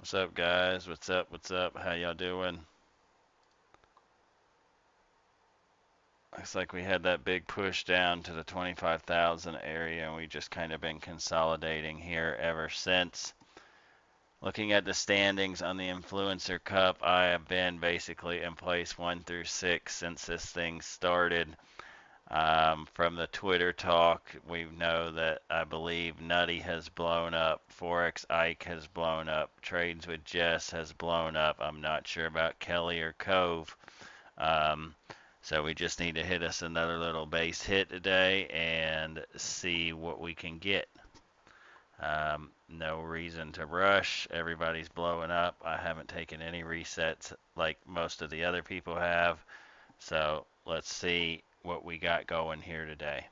What's up, guys? What's up? What's up? How y'all doing? Looks like we had that big push down to the 25,000 area, and we just kind of been consolidating here ever since. Looking at the standings on the Influencer Cup, I have been basically in place 1 through 6 since this thing started. From the Twitter talk, we know that I believe Nutty has blown up, Forex Ike has blown up, Trades with Jess has blown up. I'm not sure about Kelly or Cove. Um, so we just need to hit us another little base hit today and see what we can get. No reason to rush. Everybody's blowing up. I haven't taken any resets like most of the other people have. So let's see what we got going here today.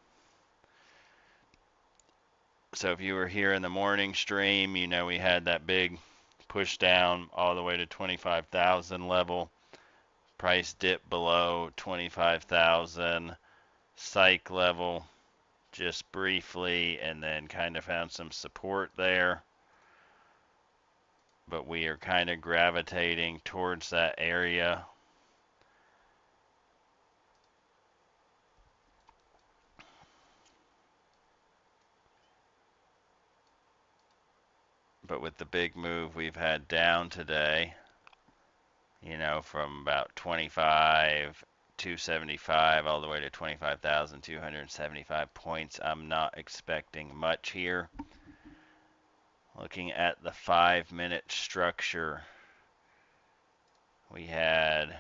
So if you were here in the morning stream, you know we had that big push down all the way to 25,000 level. Price dip below 25,000. Psych level just briefly, and then kind of found some support there. But we are kind of gravitating towards that area. But with the big move we've had down today, you know, from about 25,275 all the way to 25,275 points, I'm not expecting much here. Looking at the 5-minute structure, we had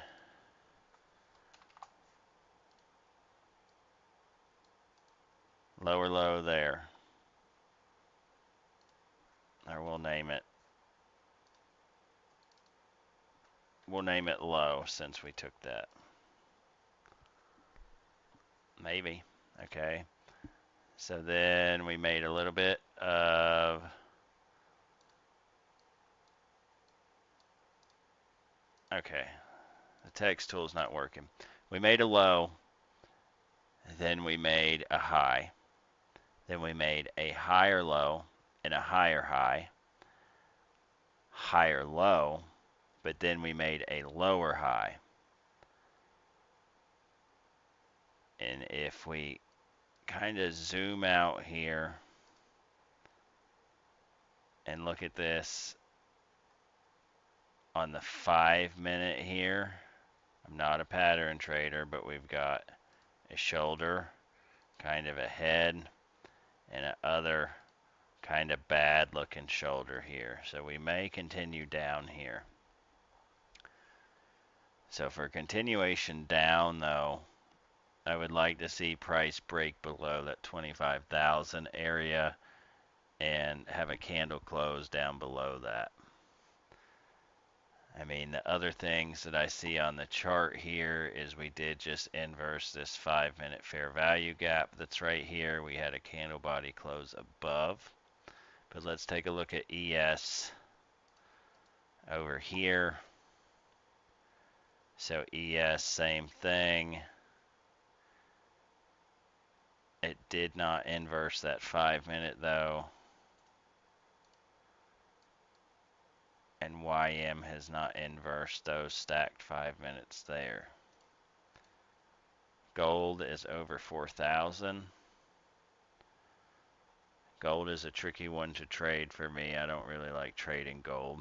lower low there, or we'll name it low since we took that. Maybe. Okay. So then we made a little bit of okay. The text tool's not working. We made a low, then we made a high, then we made a higher low and a higher high, higher low, but then we made a lower high. And if we kind of zoom out here and look at this on the 5-minute here, I'm not a pattern trader, but we've got a shoulder, kind of a head, and a other kind of bad looking shoulder here. So we may continue down here. So for continuation down though, I would like to see price break below that 25,000 area and have a candle close down below that. I mean, the other things that I see on the chart here is we did just inverse this 5-minute fair value gap that's right here. We had a candle body close above. But let's take a look at ES over here. So ES, same thing. It did not inverse that 5-minute though. And YM has not inversed those stacked 5 minutes there. Gold is over 4,000. Gold is a tricky one to trade for me. I don't really like trading gold.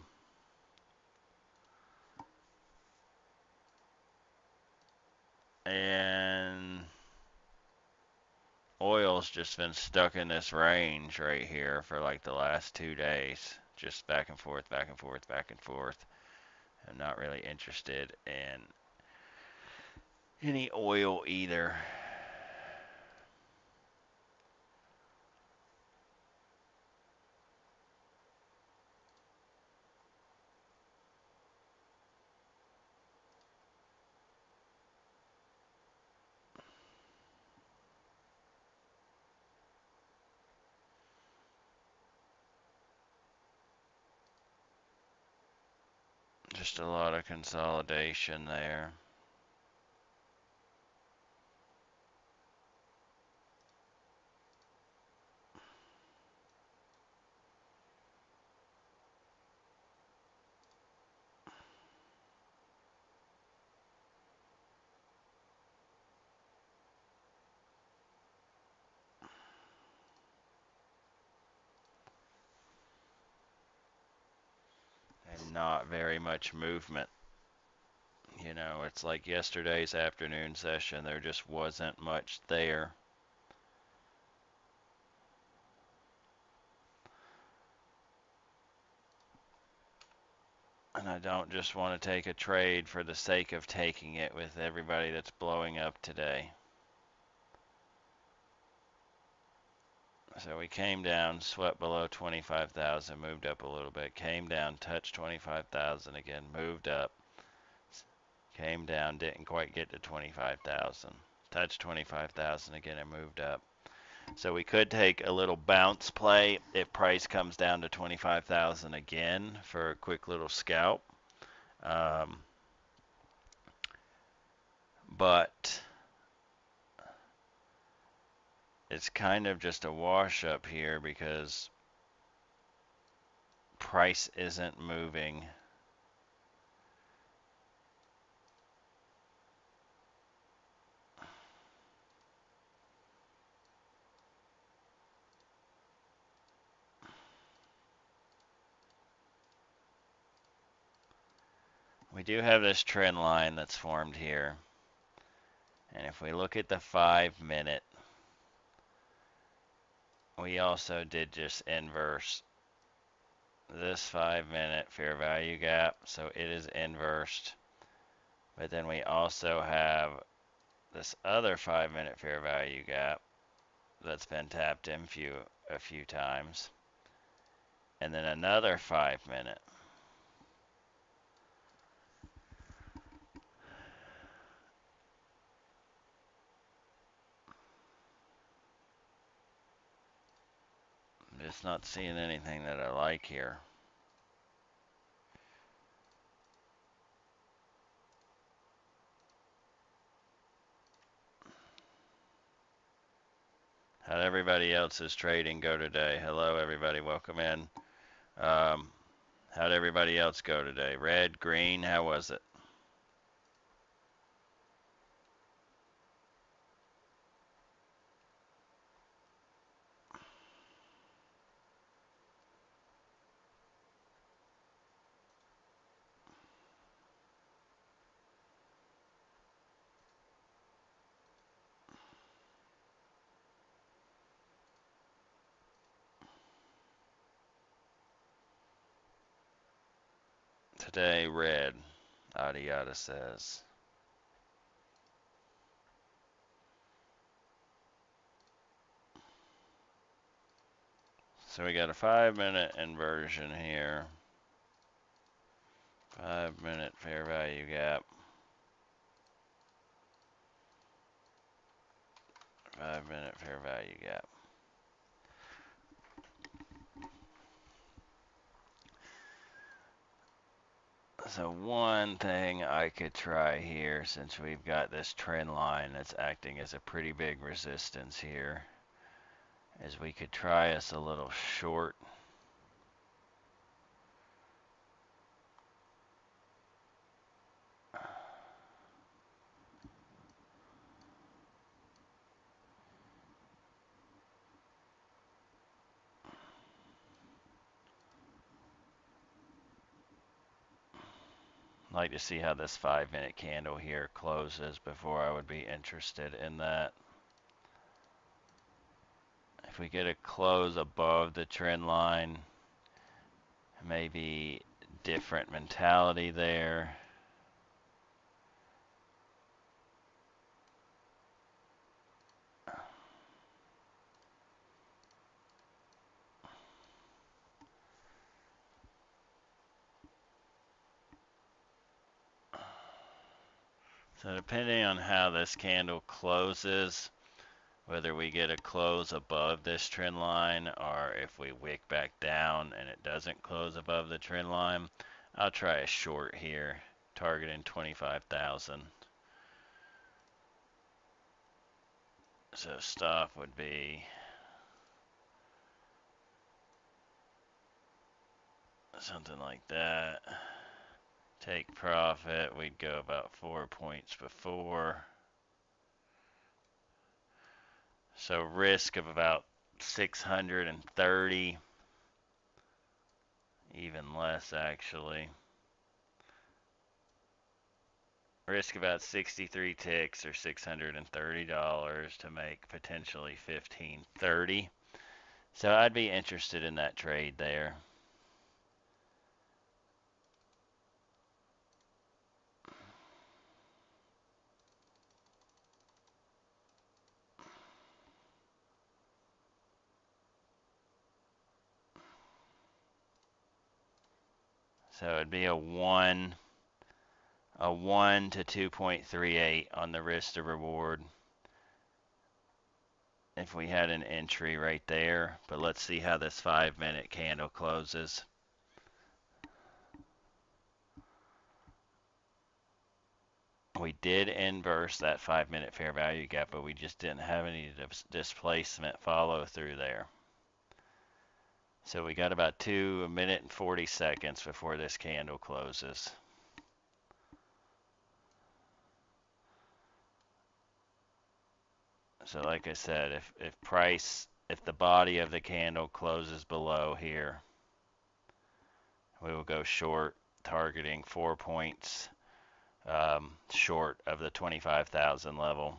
And oil's just been stuck in this range right here for like the last 2 days. Just back and forth, back and forth, back and forth. I'm not really interested in any oil either. Just a lot of consolidation there. not very much movement. You know, it's like yesterday's afternoon session, there just wasn't much there. And I don't just want to take a trade for the sake of taking it with everybody that's blowing up today. So we came down, swept below 25,000, moved up a little bit, came down, touched 25,000 again, moved up, came down, didn't quite get to 25,000, touched 25,000 again and moved up. So we could take a little bounce play if price comes down to 25,000 again for a quick little scalp. But it's kind of just a wash up here because price isn't moving. We do have this trend line that's formed here. And if we look at the 5-minute, we also did just inverse this 5-minute fair value gap. So it is inversed. But then we also have this other 5-minute fair value gap that's been tapped in a few times. And then another 5-minute. I'm just not seeing anything that I like here. How'd everybody else's trading go today? Hello, everybody. Welcome in. How'd everybody else go today? Red, green, how was it? Today, red, Adiata says. So we got a 5-minute inversion here. 5-minute fair value gap. 5-minute fair value gap. So one thing I could try here, since we've got this trend line that's acting as a pretty big resistance here, is we could try us a little short. Like to see how this 5-minute candle here closes before I would be interested in that. If we get a close above the trend line, maybe different mentality there. So depending on how this candle closes, whether we get a close above this trend line or if we wick back down and it doesn't close above the trend line, I'll try a short here, targeting 25,000. So stop would be something like that. Take profit, we'd go about 4 points before. So risk of about 630, even less actually. risk about 63 ticks or $630 to make potentially 1530. So I'd be interested in that trade there. So it'd be a 1 to 2.38 on the risk to reward if we had an entry right there. But let's see how this 5-minute candle closes. We did inverse that 5-minute fair value gap, but we just didn't have any displacement follow through there. So we got about 1 minute and 40 seconds before this candle closes. So like I said, if the body of the candle closes below here, we will go short, targeting 4 points short of the 25,000 level.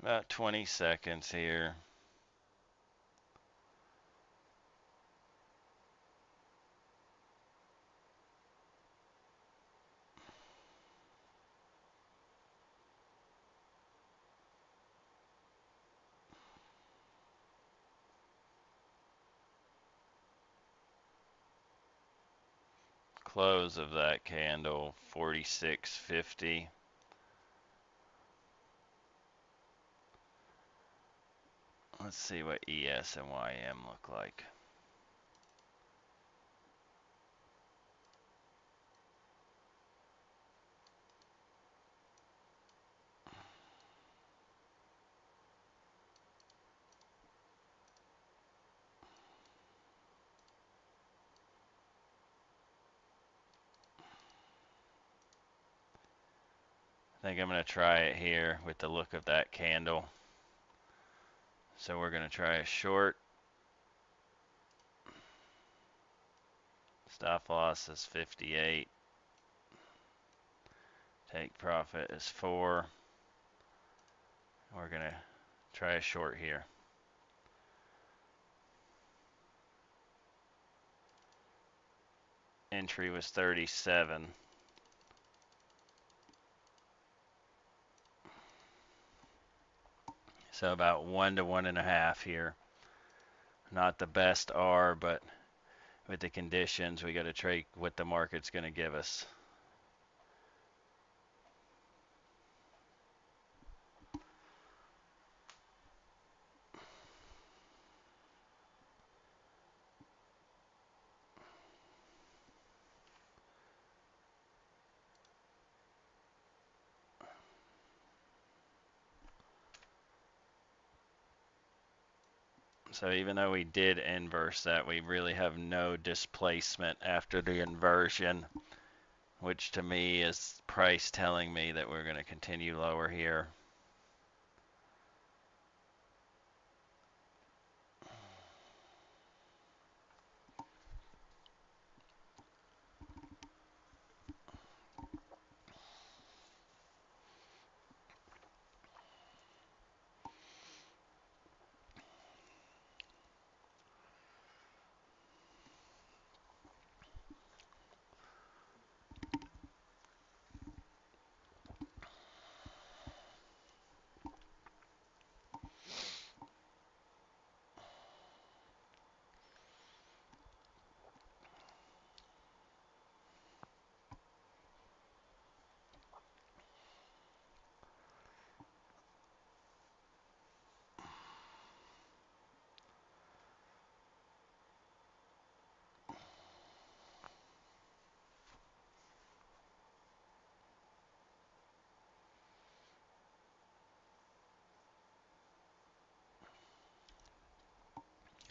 About 20 seconds here. Close of that candle, 46.50. Let's see what ES and YM look like. I think I'm going to try it here with the look of that candle. So we're going to try a short. Stop loss is 58. Take profit is 4. We're going to try a short here. Entry was 37. So about 1 to 1.5 here. Not the best R, but with the conditions, we got to trade what the market's going to give us. So even though we did inverse that, we really have no displacement after the inversion, which to me is price telling me that we're going to continue lower here.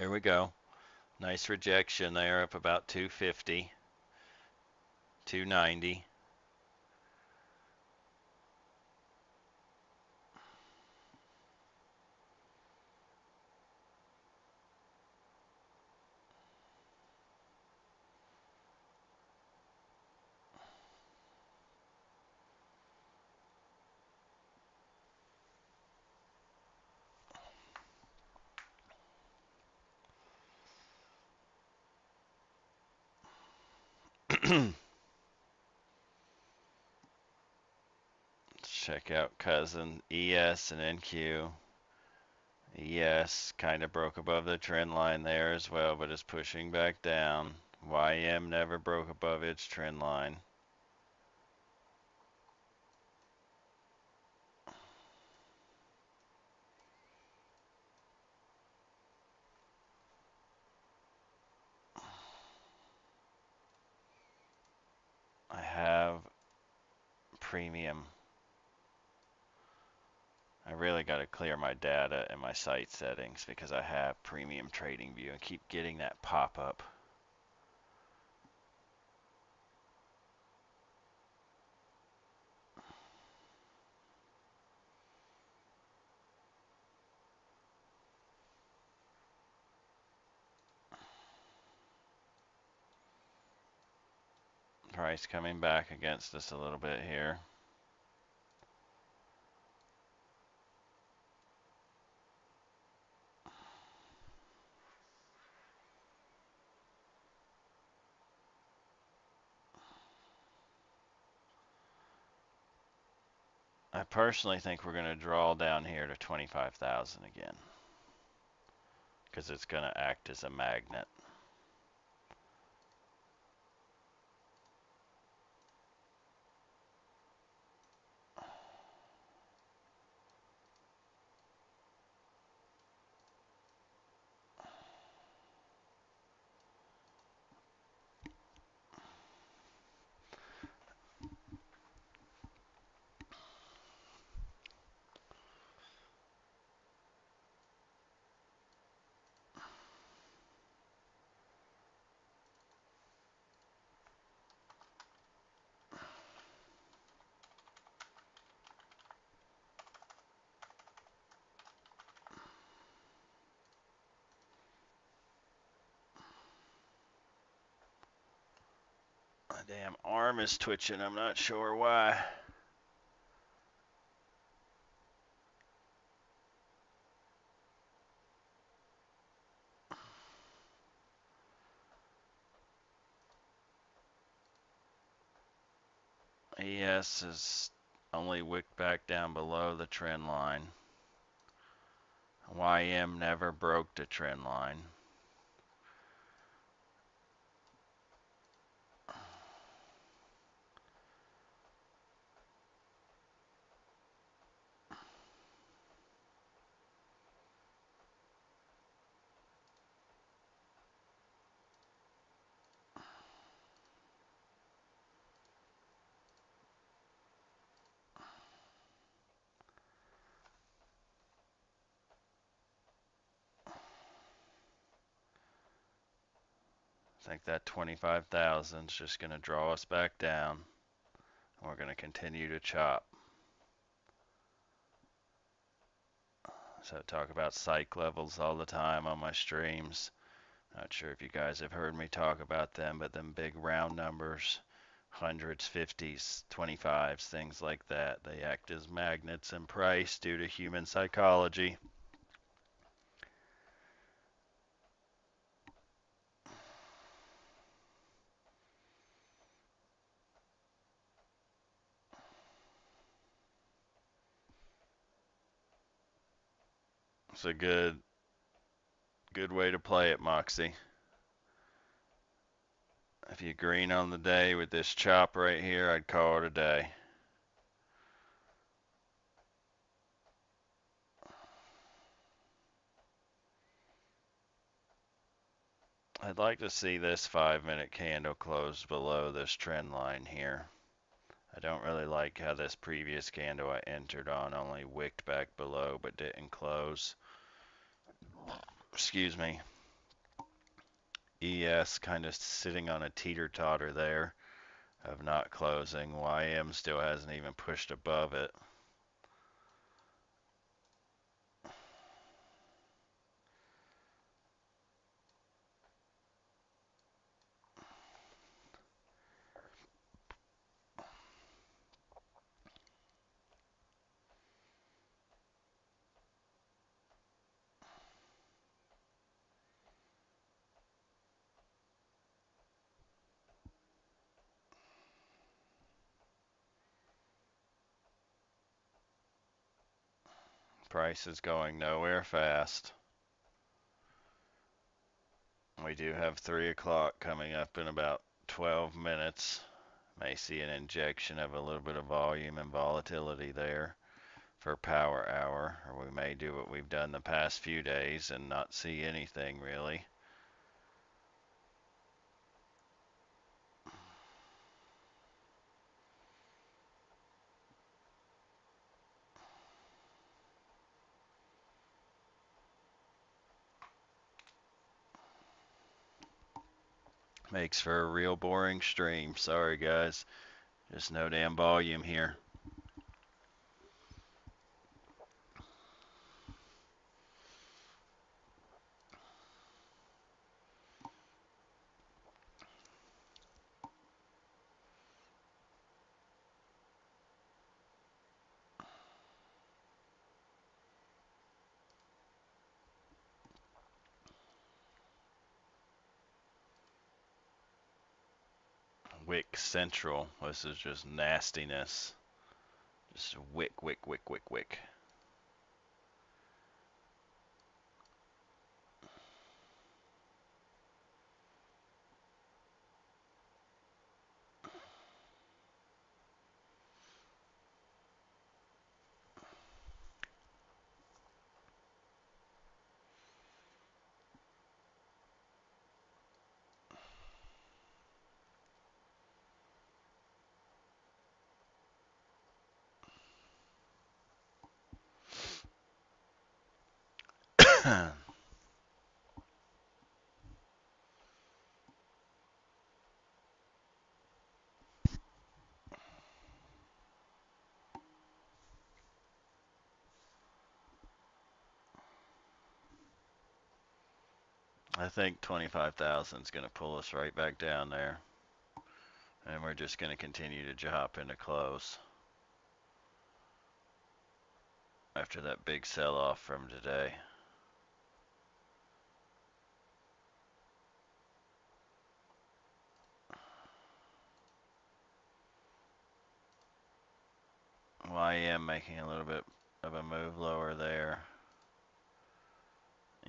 Here we go. Nice rejection there, up about 250, 290. Check out cousin ES and NQ. ES kind of broke above the trend line there as well, but is pushing back down. YM never broke above its trend line. I have premium. I really got to clear my data and my site settings because I have premium trading view and keep getting that pop up. Price coming back against us a little bit here. I personally think we're going to draw down here to 25,000 again because it's going to act as a magnet. My damn arm is twitching. I'm not sure why. ES is only wicked back down below the trend line. YM never broke the trend line. I think that 25,000 is just going to draw us back down. We're going to continue to chop. So I talk about psych levels all the time on my streams. Not sure if you guys have heard me talk about them, but them big round numbers, hundreds, 50s, 25s, things like that, they act as magnets in price due to human psychology. It's a good way to play it, Moxie. If you green on the day with this chop right here, I'd call it a day. I'd like to see this 5-minute candle close below this trend line here. I don't really like how this previous candle I entered on only wicked back below but didn't close. Excuse me. ES kind of sitting on a teeter-totter there of not closing. YM still hasn't even pushed above it. Price is going nowhere fast. We do have 3 o'clock coming up in about 12 minutes. May see an injection of a little bit of volume and volatility there for power hour, or we may do what we've done the past few days and not see anything really. Makes for a real boring stream. Sorry guys, just no damn volume here. Wick Central. This is just nastiness. Just wick, wick, wick, wick, wick. I think 25,000 is going to pull us right back down there. And we're just going to continue to drop into close after that big sell-off from today. YM making a little bit of a move lower there.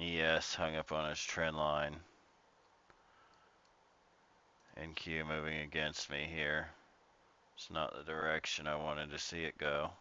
ES hung up on his trend line. NQ moving against me here. It's not the direction I wanted to see it go.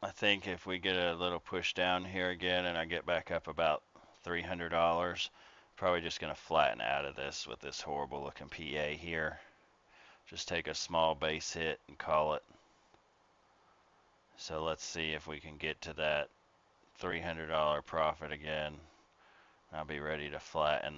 I think if we get a little push down here again and I get back up about $300, probably just going to flatten out of this with this horrible looking PA here. Just take a small base hit and call it. So let's see if we can get to that $300 profit again. I'll be ready to flatten.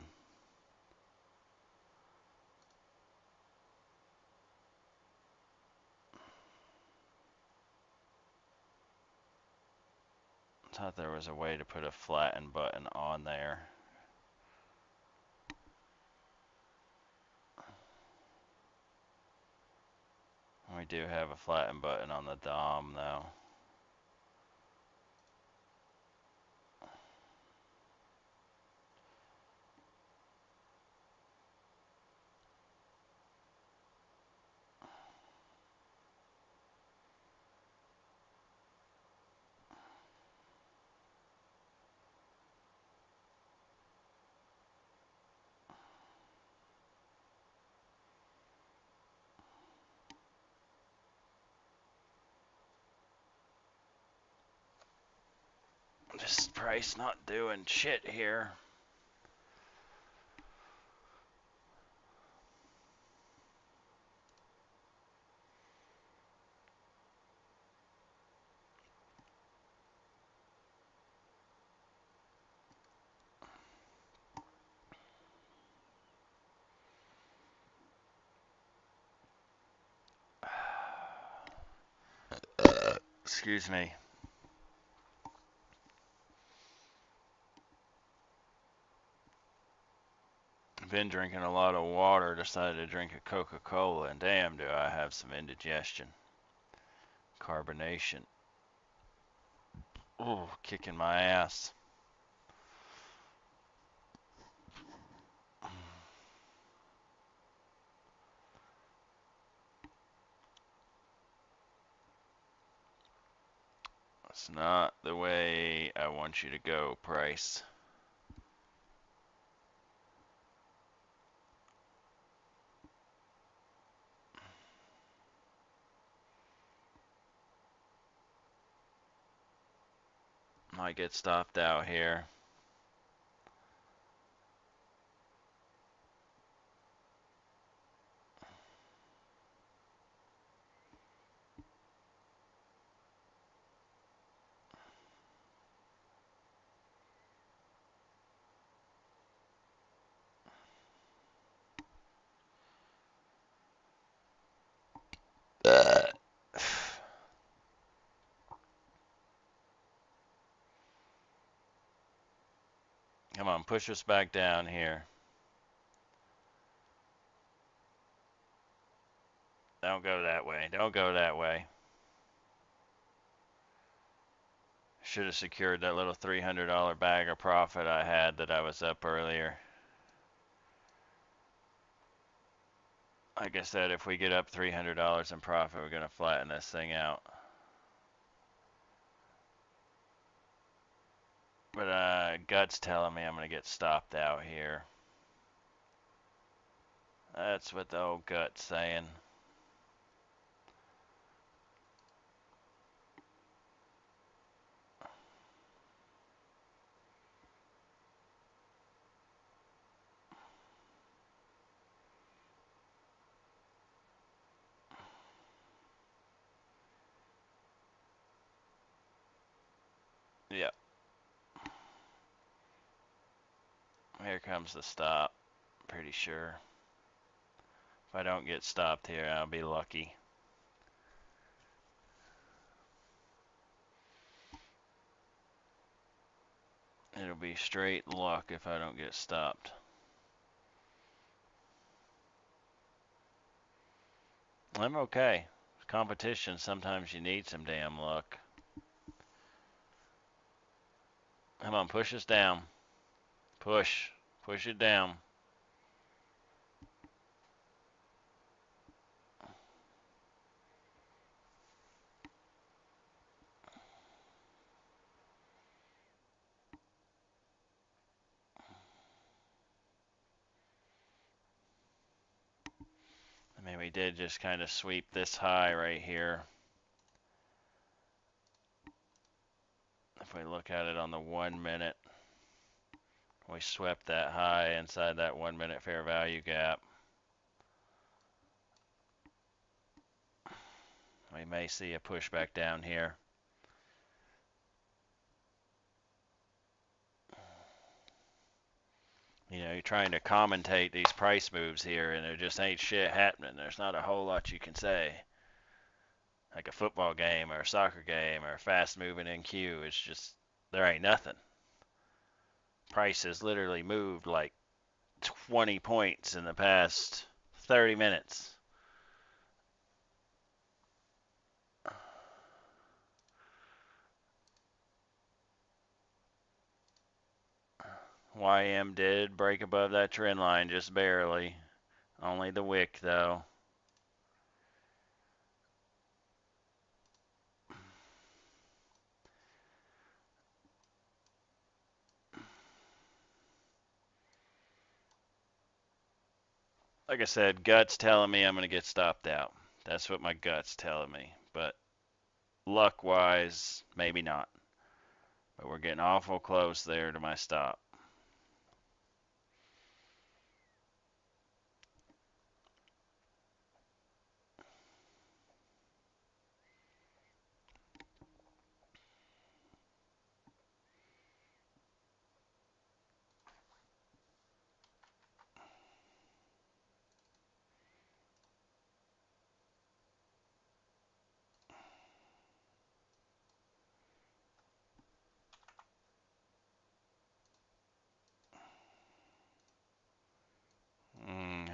Thought there was a way to put a flatten button on there. We do have a flatten button on the DOM though. This price not doing shit here. Excuse me. Been drinking a lot of water, decided to drink a Coca-Cola, and damn do I have some indigestion. Carbonation. Ooh, kicking my ass. It's not the way I want you to go, price. Might get stopped out here. Come on, push us back down here. Don't go that way. Don't go that way. Should have secured that little $300 bag of profit I had that I was up earlier. Like I said, if we get up $300 in profit, we're going to flatten this thing out. But gut's telling me I'm going to get stopped out here. That's what the old gut's saying. Yep. Here comes the stop. Pretty sure. If I don't get stopped here, I'll be lucky. It'll be straight luck if I don't get stopped. I'm okay. Competition, sometimes you need some damn luck. Come on, push us down. Push. Push it down. I mean, we did just kind of sweep this high right here. If we look at it on the 1 minute, we swept that high inside that 1 minute fair value gap. We may see a pushback down here. You know, you're trying to commentate these price moves here, and there just ain't shit happening. There's not a whole lot you can say. Like a football game or a soccer game or a fast moving NQ, it's just, there ain't nothing. Price has literally moved like 20 points in the past 30 minutes. YM did break above that trend line just barely. Only the wick though. Like I said, gut's telling me I'm going to get stopped out. That's what my gut's telling me. But luck-wise, maybe not. But we're getting awful close there to my stop.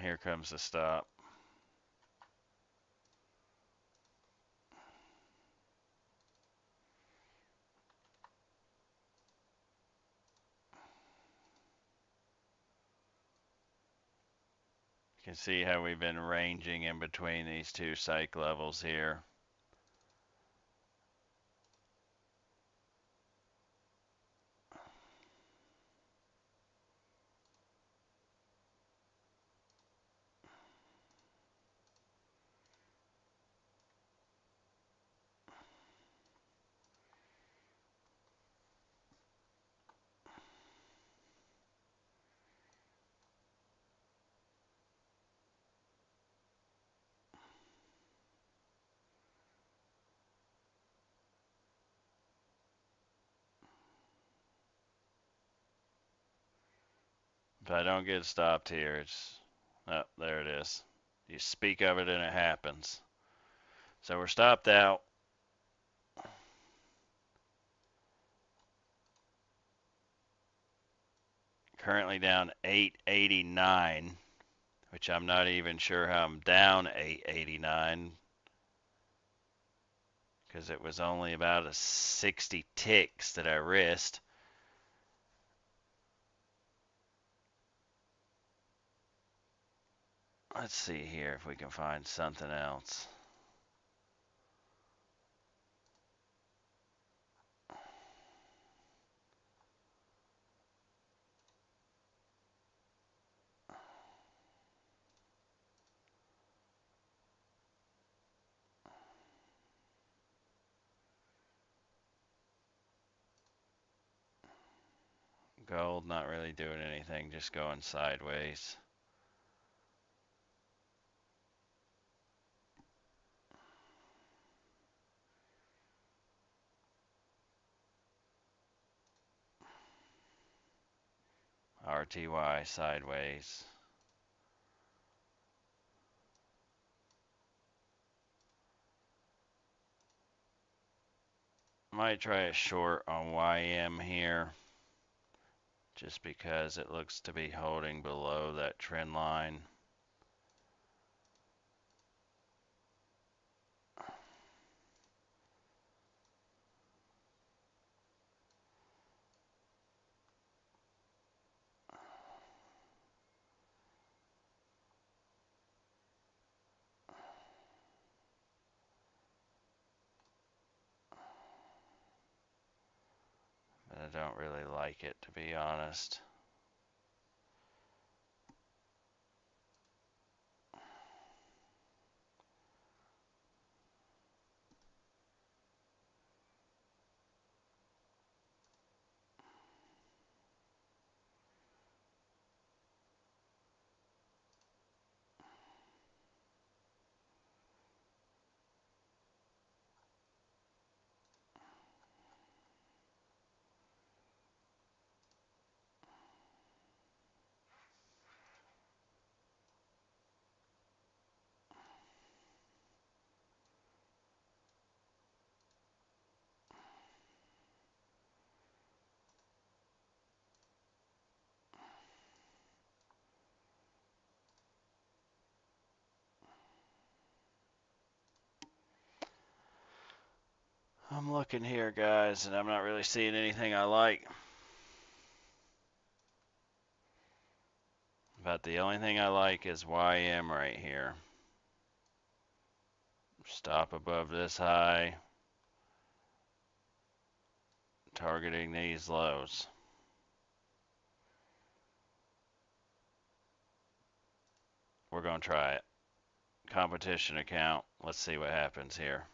Here comes the stop. You can see how we've been ranging in between these two psych levels here. If I don't get stopped here, it's, oh, there it is. You speak of it and it happens. So we're stopped out. Currently down 889, which I'm not even sure how I'm down 889 because it was only about a 60 ticks that I risked. Let's see here if we can find something else. Gold not really doing anything, just going sideways. RTY sideways. Might try a short on YM here, just because it looks to be holding below that trend line. But I don't really like it, to be honest. I'm looking here, guys, and I'm not really seeing anything I like. But the only thing I like is YM right here. Stop above this high, targeting these lows. We're going to try it. Competition account. Let's see what happens here.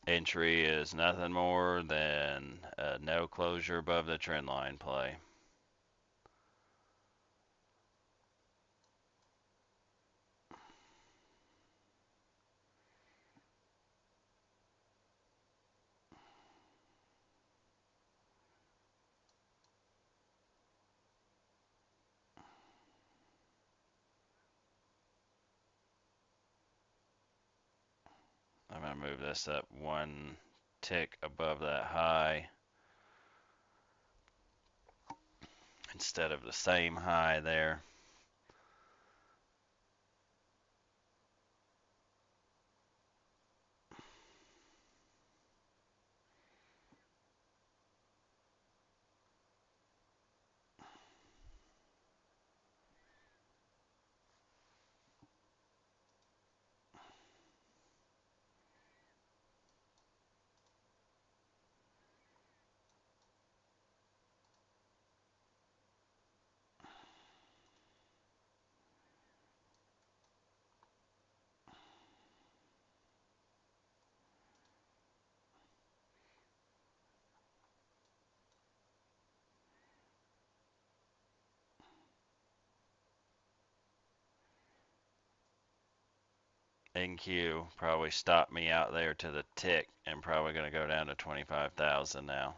Entry is nothing more than a no closure above the trend line play. I'm going to move this up one tick above that high instead of the same high there. NQ probably stopped me out there to the tick and probably going to go down to 25,000 now.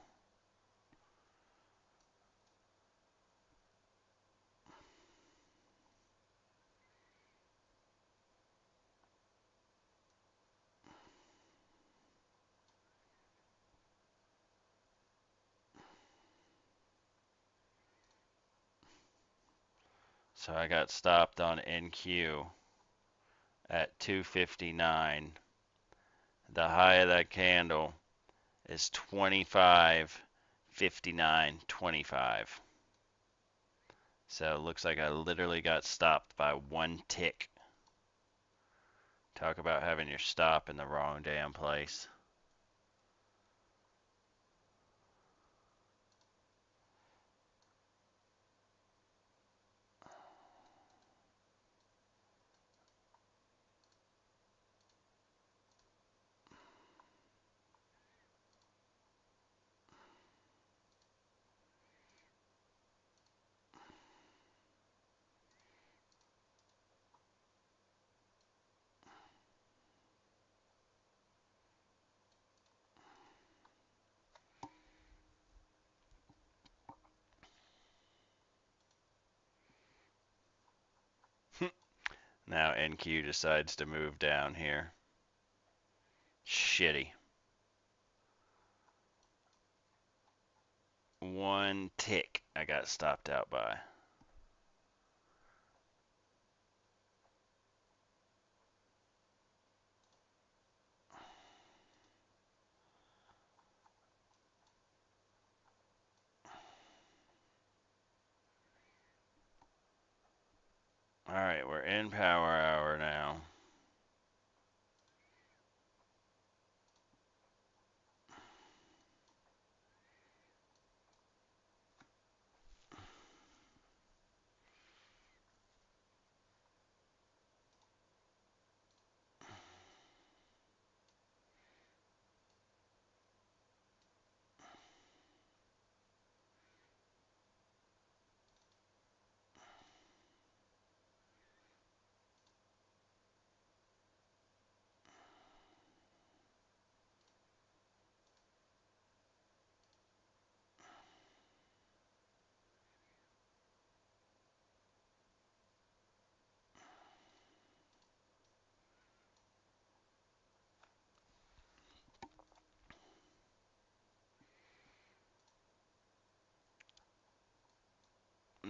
So I got stopped on NQ at 259. The high of that candle is 25.59.25. So it looks like I literally got stopped by one tick. Talk about having your stop in the wrong damn place. Now NQ decides to move down here. Shitty. One tick I got stopped out by. Alright, we're in power hour now.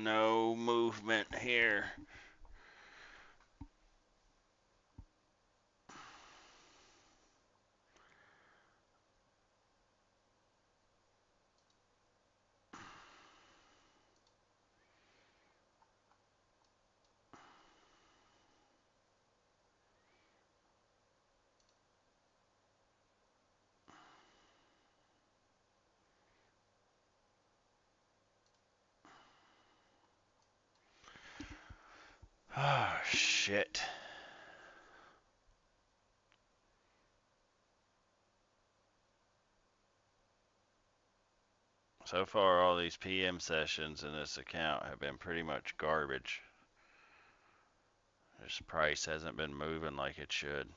No movement here. Oh, shit. So far, all these PM sessions in this account have been pretty much garbage. This price hasn't been moving like it should.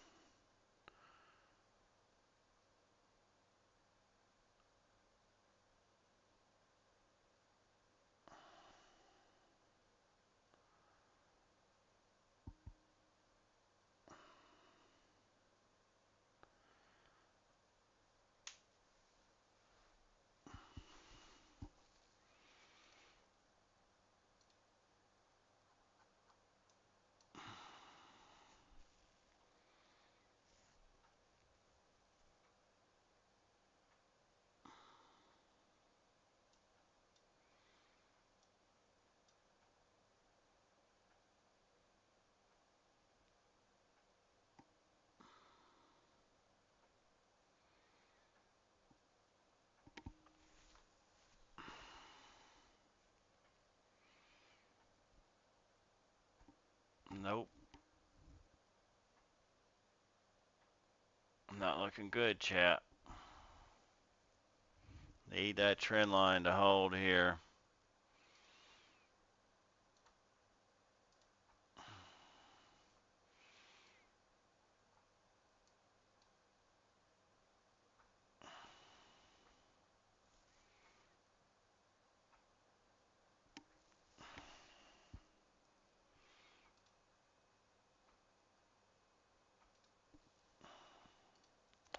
Nope. Not looking good, chat. Need that trend line to hold here.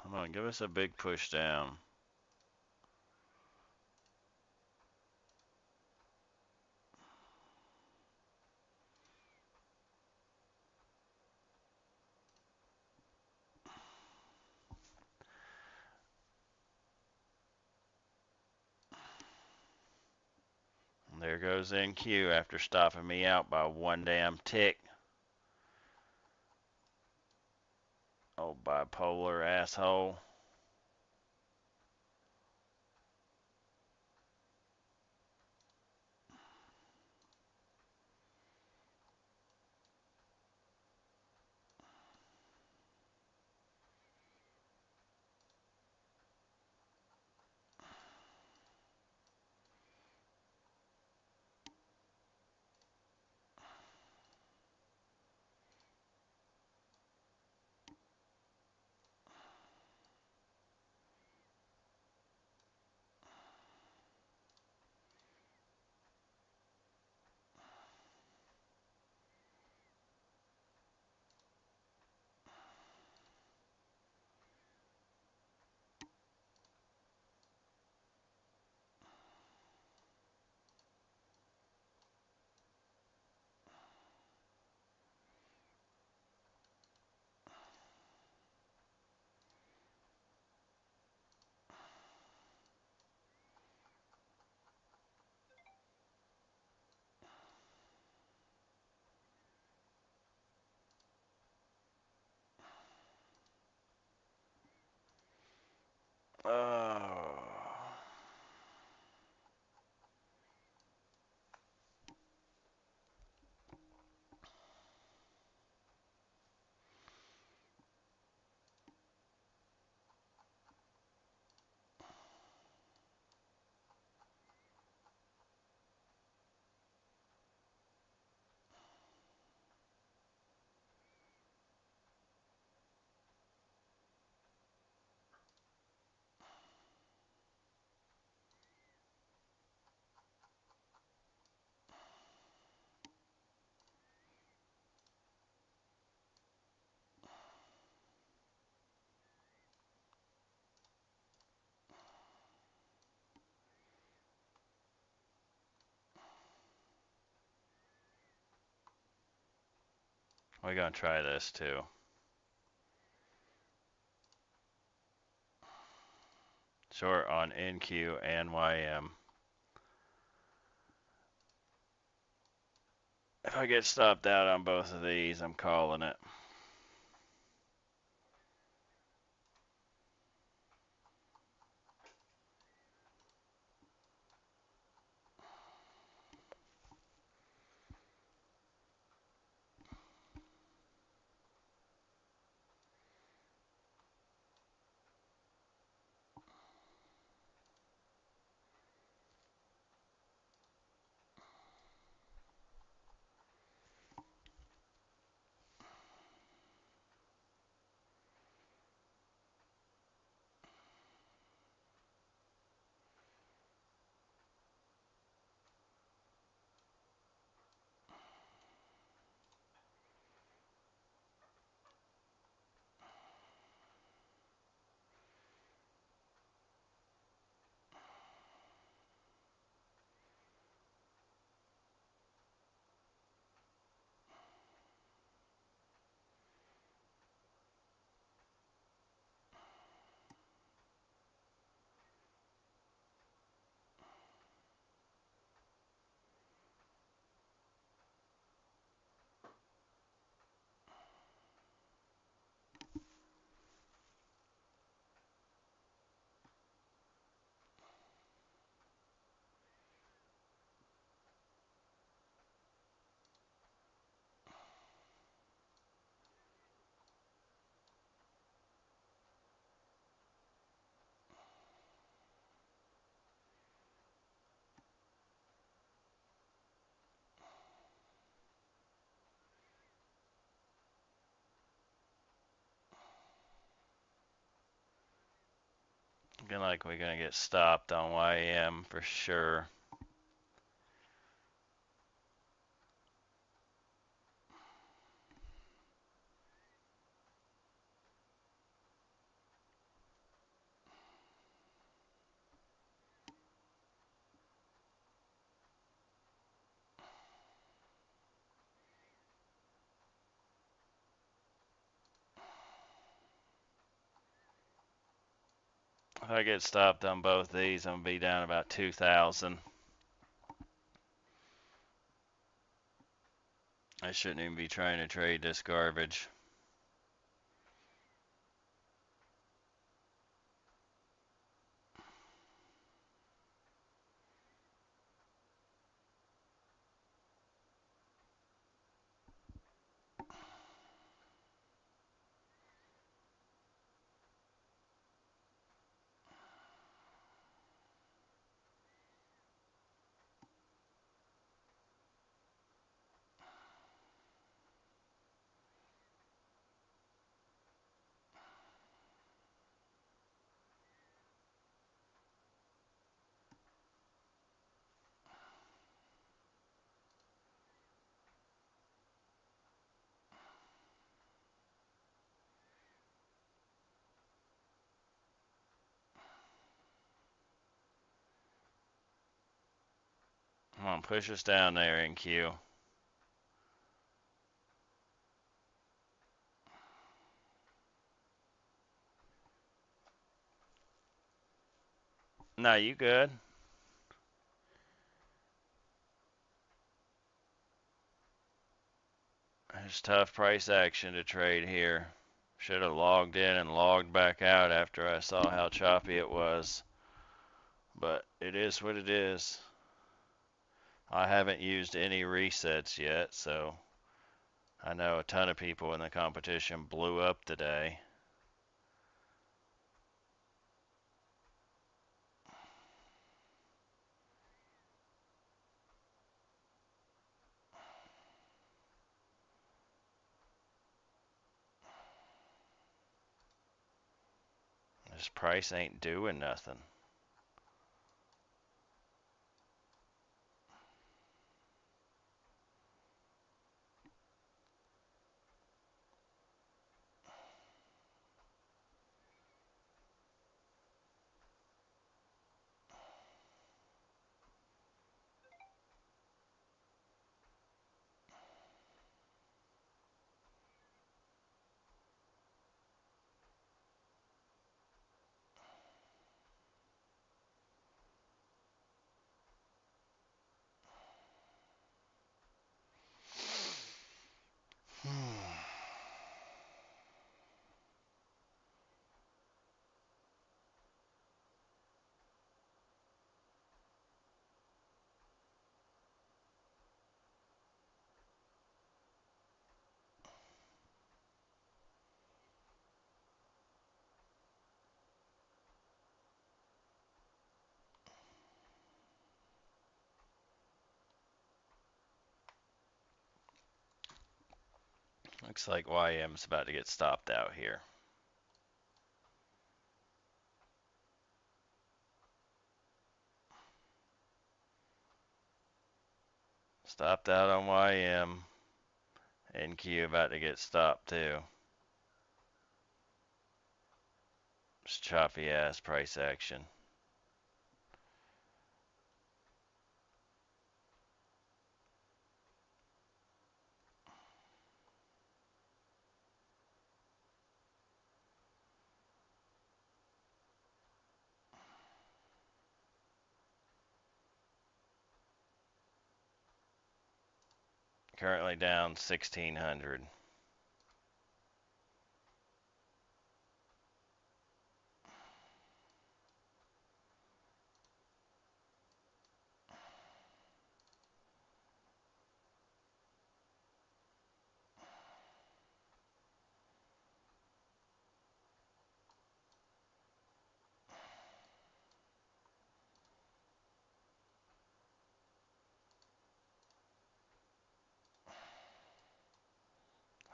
Come on, give us a big push down. There goes NQ after stopping me out by one damn tick. Oh, bipolar asshole. Oh. We're gonna try this too. Short on NQ and YM. If I get stopped out on both of these, I'm calling it. Looking like we're gonna get stopped on YM for sure. If I get stopped on both these, I'm gonna be down about 2,000. I shouldn't even be trying to trade this garbage. Come on, push us down there in Q. No, you good. It's tough price action to trade here. Should have logged in and logged back out after I saw how choppy it was. But it is what it is. I haven't used any resets yet, so I know a ton of people in the competition blew up today. This price ain't doing nothing. Looks like YM's about to get stopped out here. Stopped out on YM. NQ about to get stopped too. Just choppy ass price action. Currently down 1,600.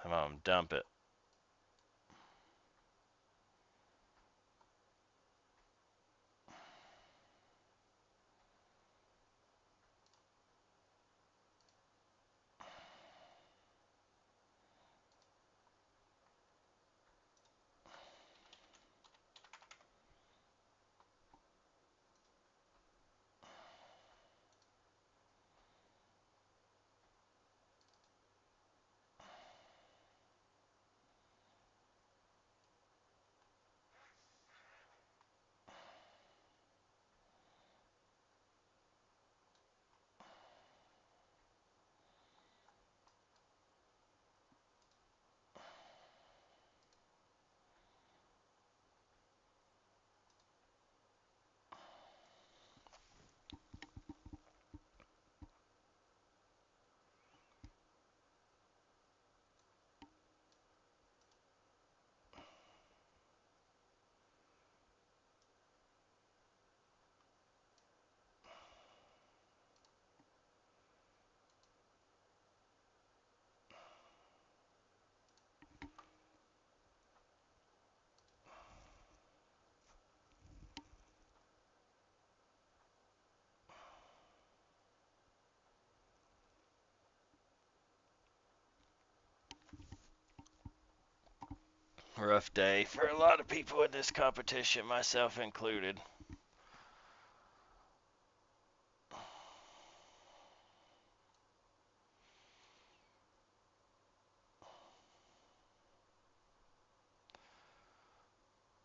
Come on, dump it. Rough day for a lot of people in this competition, myself included.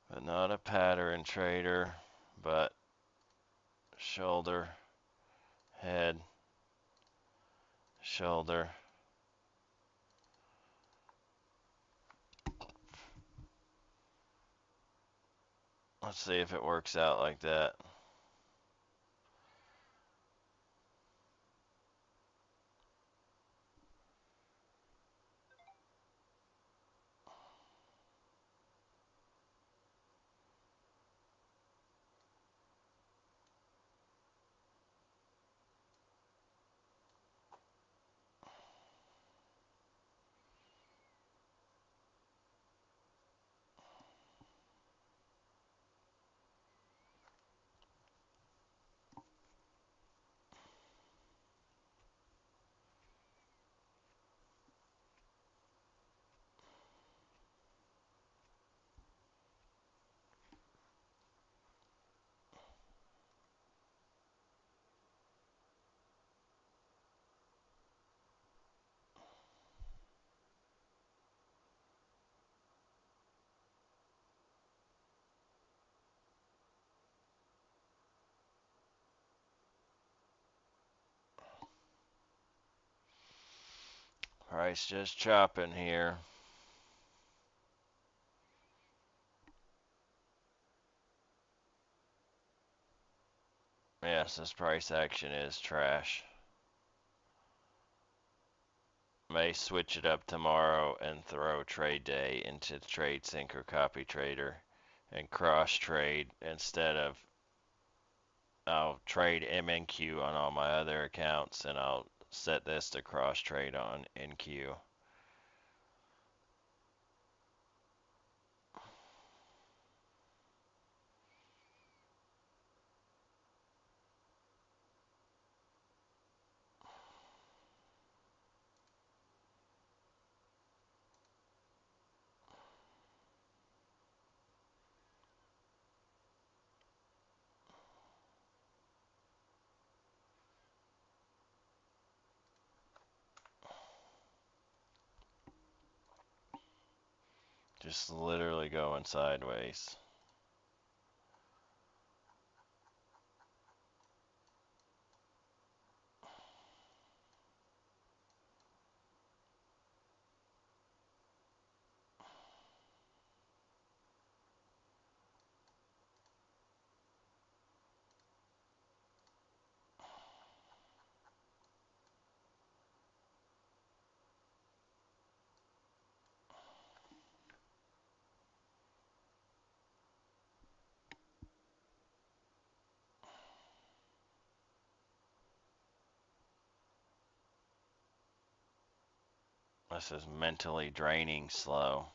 But not a pattern trader, but shoulder, head, shoulder. Let's see if it works out like that. Price just chopping here. Yes, this price action is trash. May switch it up tomorrow and throw TradeDay into TradeSync or CopyTrader and cross trade instead of I'll trade MNQ on all my other accounts and I'll set this to cross trade on NQ. Just literally going sideways. This is mentally draining slow.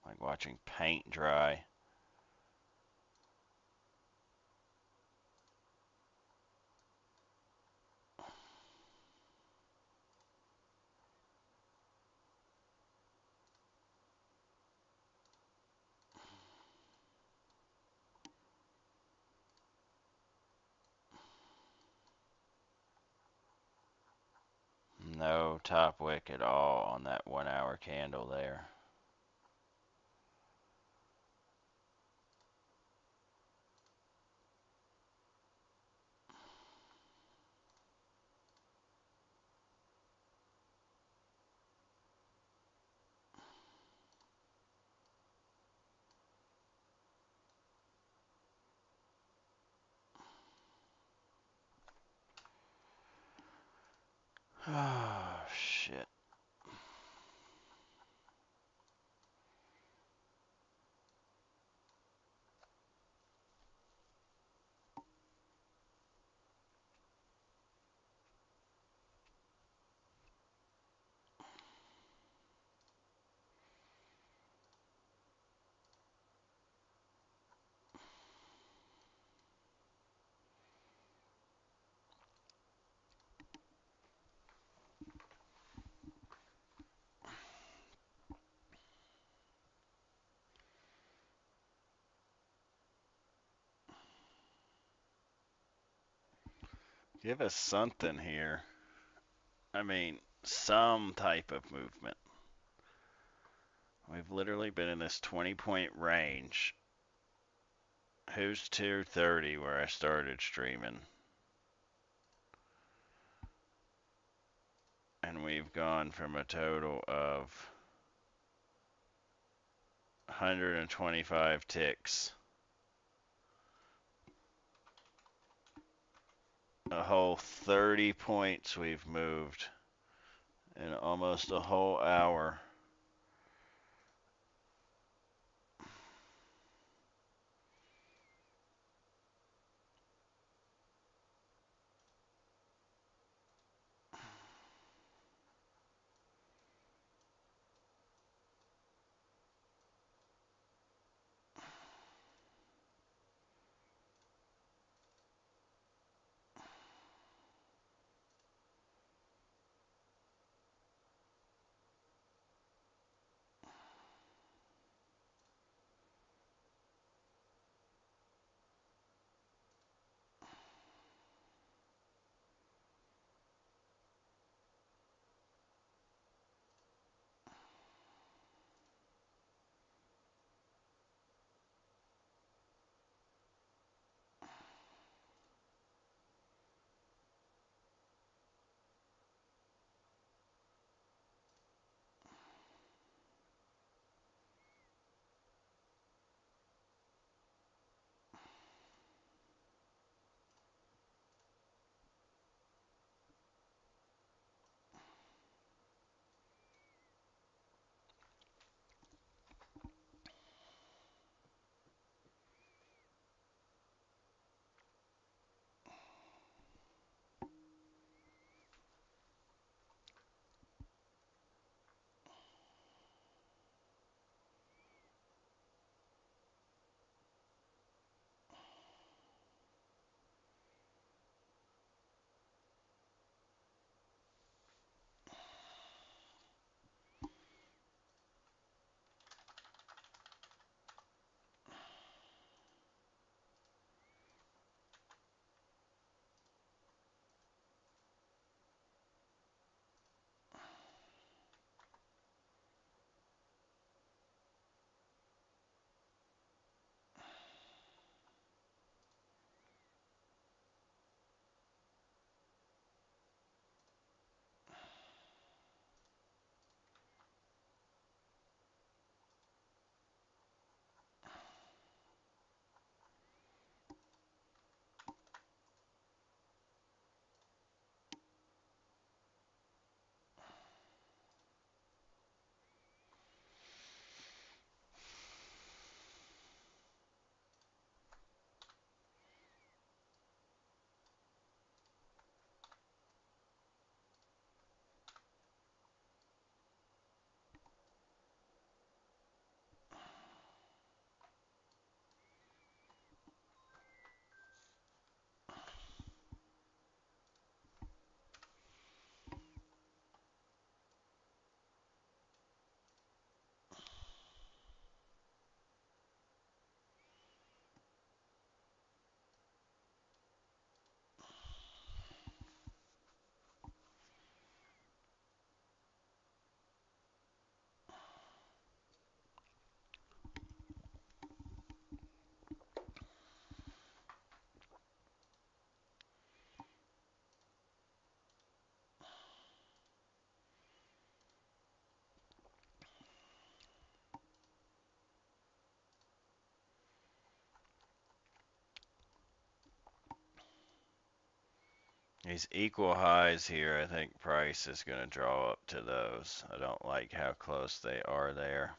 Like watching paint dry. No top wick at all on that 1 hour candle there. Oh, shit. Give us something here. I mean, some type of movement. We've literally been in this 20-point range. Who's 230 where I started streaming? And we've gone from a total of 125 ticks. A whole 30 points we've moved in almost a whole hour. These equal highs here, I think price is going to draw up to those. I don't like how close they are there.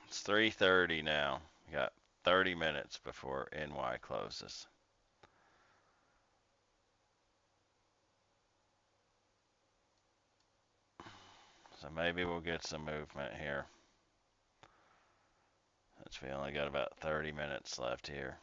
It's 3:30 now. We got 30 minutes before NY closes. So maybe we'll get some movement here. Since we only got about 30 minutes left here.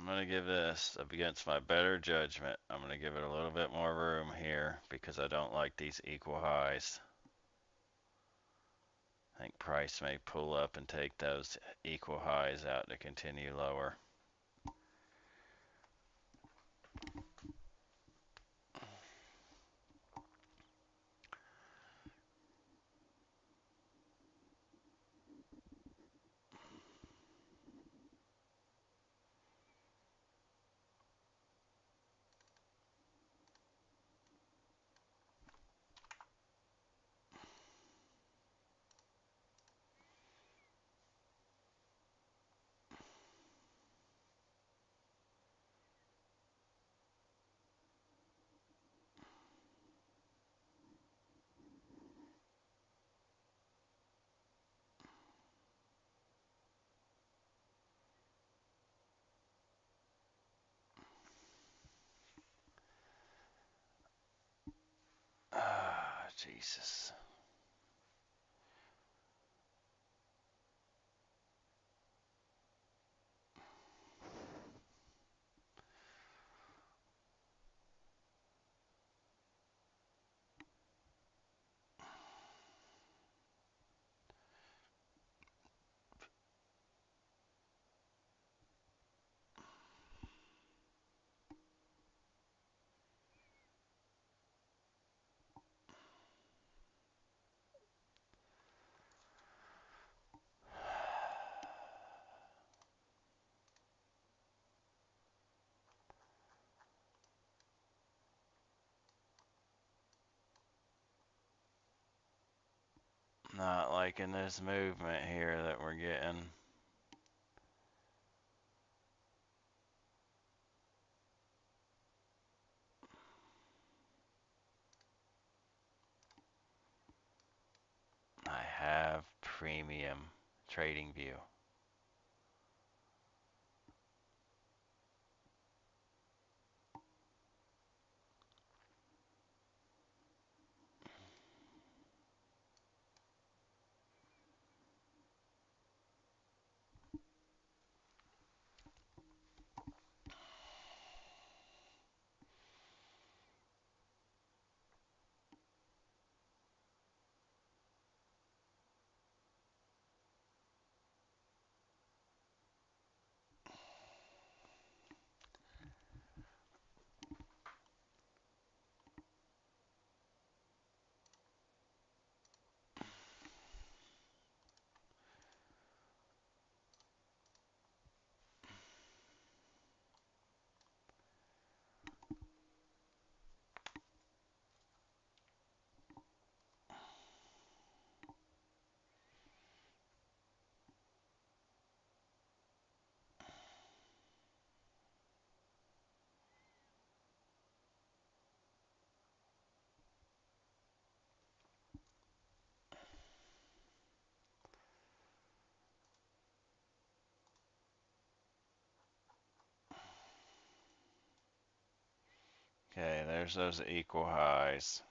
I'm going to give this, up against my better judgment, I'm going to give it a little bit more room here because I don't like these equal highs. I think price may pull up and take those equal highs out to continue lower. Ah, Jesus. Not liking this movement here that we're getting. I have premium trading view. Okay, there's those equal highs.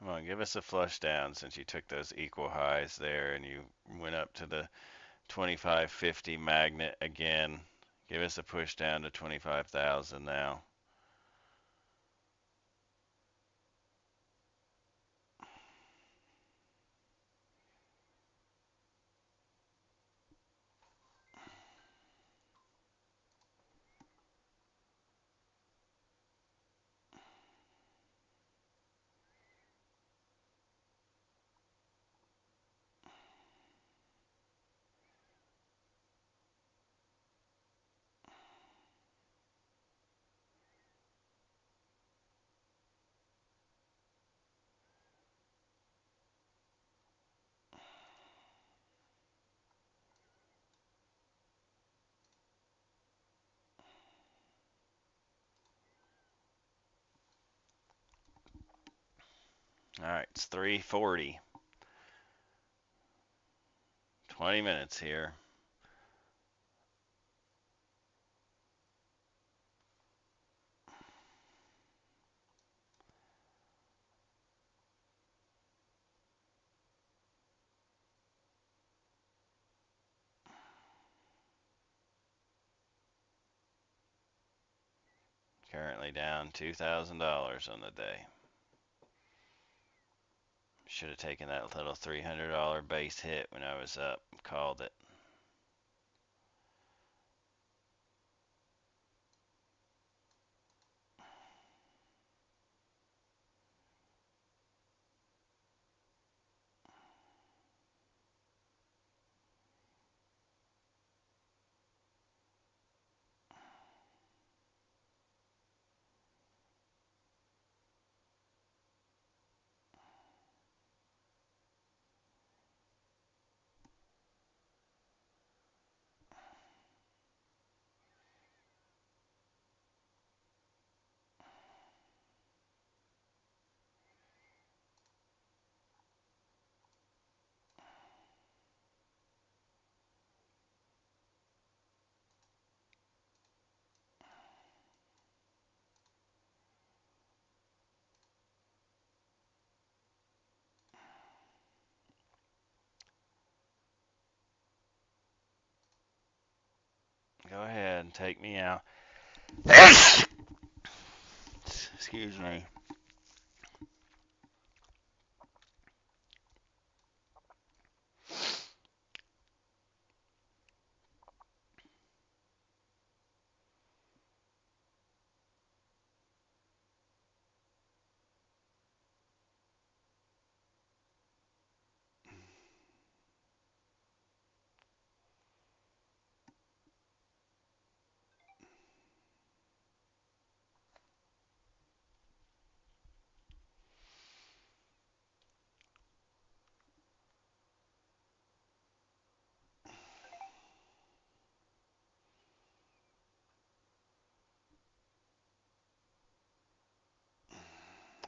Come on, give us a flush down since you took those equal highs there and you went up to the 2550 magnet again. Give us a push down to 25,000 now. All right, it's 3:40. 20 minutes here. Currently down $2,000 on the day. Should have taken that little $300 base hit when I was up. Called it. Go ahead and take me out. Excuse me.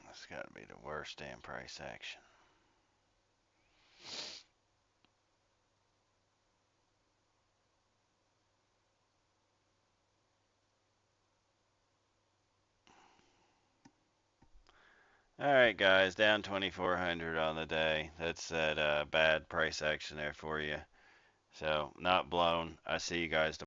That's got to be the worst damn price action. All right, guys, down 2,400 on the day. That's that bad price action there for you. So not blown. I see you guys tomorrow.